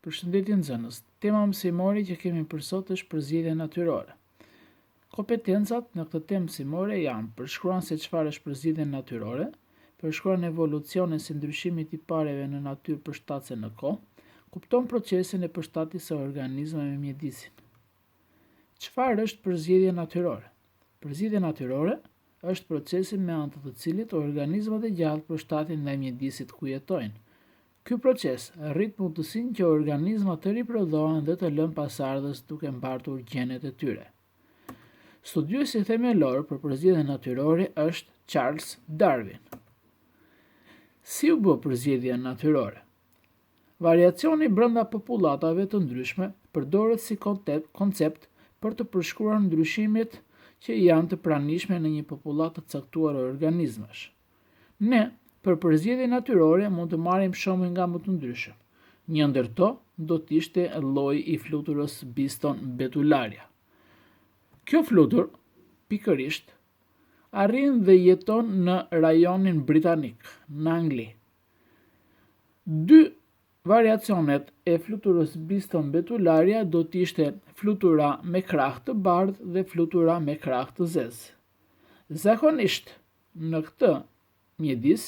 Përshëndetje nxënës. Tema mësimore që kemi për sot është përzgjedhja natyrore. Kompetencat në këtë temë mësimore janë: përshkruan se çfarë është përzgjedhja natyrore, përshkruan evolucionin si ndryshimi i tipareve në natyrë përshtatëse në kohë, kupton procesin e përshtatjes së organizmave me mjedisin. Çfarë është përzgjedhja natyrore? Përzgjedhja natyrore është procesi me anë të cilit organizmat e gjallë përshtaten ndaj mjedisit ku jetojnë. Ky proces rrit mundësinë që organizmat të riprodhohen dhe të lënë pasardhës duke mbartur gjenet e tyre. Studiuesi themelor për përzgjedhjen natyrore është Charles Darwin. Si u bë përzgjedhja natyrore? Variacioni brenda popullatave të ndryshme përdoret si koncept për të përshkruar ndryshimet që janë të pranishme në një popullat të caktuar organizmash. Ne, për përzgjedhje natyrore, mund të marrim shembuj nga më të ndryshëm. Një ndër to do të ishte lloji i fluturës Biston betularia. Kjo flutur, pikërisht, arrin dhe jeton në rajonin britanik, në Angli. Dy variacionet e fluturës Biston betularia do të ishte flutura me krah të bardhë dhe flutura me krah të zezë. Zakonisht, në këtë mjedis,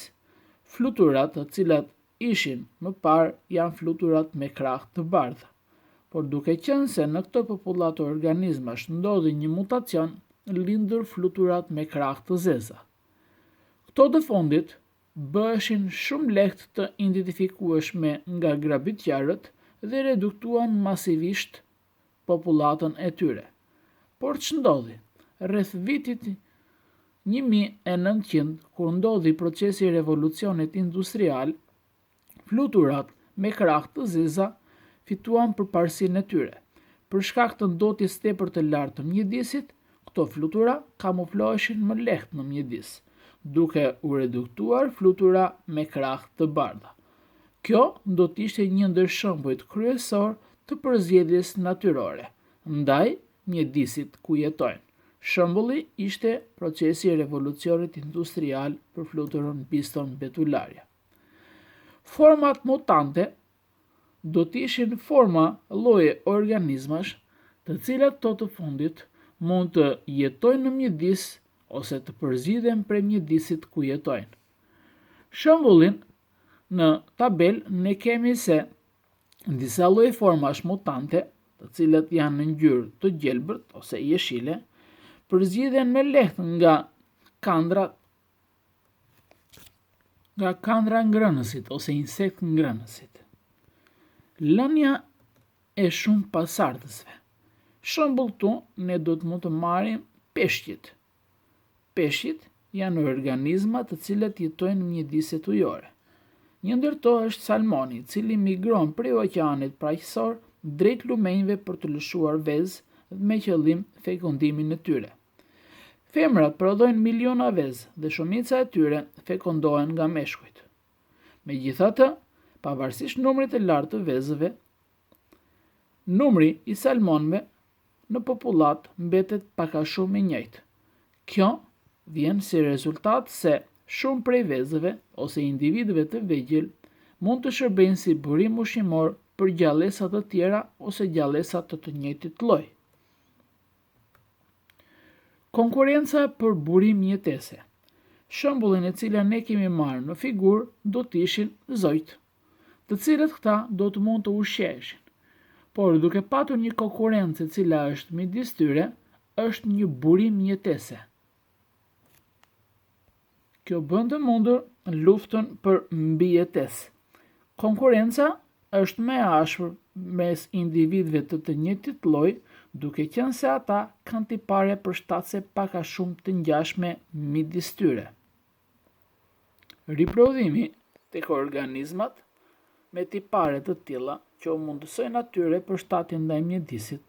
fluturat të cilat ishin më parë janë fluturat me krah të bardhë, por duke qenë se në këtë popullat të organizmash ndodhi një mutacion, lindur fluturat me krah të zeza. Këto të fundit bëheshin shumë lehtë të identifikueshme nga grabitjarët dhe reduktuan masivisht popullatën e tyre. Por ç'ndodhi? Rreth vitit 1900, kur ndodhi procesi i revolucionit industrial, fluturat me krah të zeza fituan përparësinë e tyre. Për shkak të ndotjes tepër të lartë të mjedisit, këto flutura kamufloheshin më lehtë në mjedis, duke u reduktuar flutura me krah të bardha. Kjo do të ishte një ndër shembujt kryesor të përzgjedhjes natyrore ndaj mjedisit ku jetojnë. Shembulli ishte procesi i revolucionit industrial për fluturën Biston betularia. Format mutante do të ishin forma lloje organizmash të cilat të fundit mund të jetojnë në mjedis ose të përzgjidhen prej mjedisit ku jetojnë. Shembullin në tabel ne kemi se disa lloje formash mutante, të cilat janë në ngjyrë të gjelbërt ose jeshile, përzgjidhen me lehtë nga kandra ngrënësit ose insekt ngrënësit. Lënia e shumë pasardhësve. Shembull këtu ne do të mund të marrim peshqit. Peshqit janë organizma të cilët jetojnë në mjedise ujore. Një ndër to është salmoni, i cili migron prej oqeanit paqësor drejt lumenjve për të lëshuar vezë me qëllim fekundimin e tyre. Femrat prodhojnë miliona vezë dhe shumica e tyre fekondohen nga meshkujt. Megjithatë, pavarësisht numrit të lartë të vezëve, numri i salmonëve në popullat mbetet pak a shumë i njëjtë. Kjo vjen si rezultat se shumë prej vezëve ose individëve të vegjël mund të shërbejnë si burim ushqimor për gjallësa të tjera ose gjallësa të njëjtit lloj. Konkurenca për burim jetese. Shembullin e cila ne kemi marrë në figurë do të ishin zojt, të cilët këta do të mund të ushqeheshin, por duke patur një konkurrencë e cila është midis tyre, është një burim jetese. Kjo bën të mundur luftën për mbijetesë. Konkurenca është më e ashpër mes individëve të njëjtit lloj, duke qenë se ata kanë tipare përshtatëse pak a shumë të ngjashme midis tyre. Riprodhimi tek organizmat me tipare të tilla që u mundësojnë atyre përshtatjen ndaj mjedisit,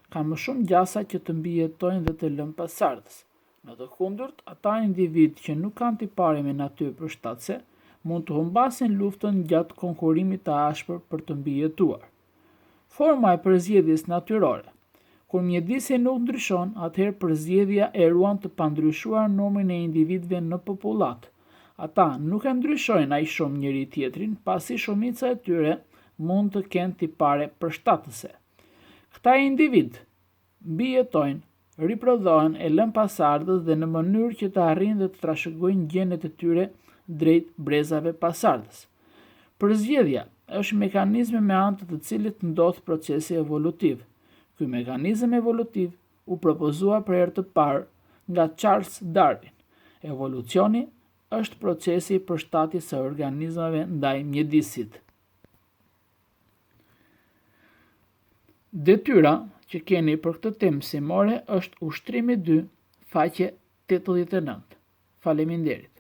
ka më shumë gjasa që të mbijetojnë dhe të lënë pasardhës. Në të kundërt, ata individ që nuk kanë tipare me natyrë përshtatëse mund të humbasin luftën gjatë konkurimit të ashpër për të mbijetuar. Forma e përzgjedhjes natyrore. Kur mjedisi nuk ndryshon, atëherë përzgjedhja e ruan të pandryshuar numrin e individëve në popullat. Ata nuk e ndryshojnë aq shumë njëri tjetrin, pasi shumica e tyre mund të kenë tipare përshtatëse. Këta individ mbijetojnë, riprodhohen e lën pasardhës dhe në mënyrë që të arrijnë dhe të trashëgojnë gjenet e tyre drejt brezave pasardhës. Përzgjedhja është mekanizmi me anë të të cilit ndodh procesi evolutiv. Ky mekanizëm evolutiv u propozua për herë të parë nga Charles Darwin. Evolucioni është procesi i përshtatjes së organizmave ndaj mjedisit. Detyra që keni për këtë temë mësimore është Ushtrimi 2, faqe 89. Faleminderit.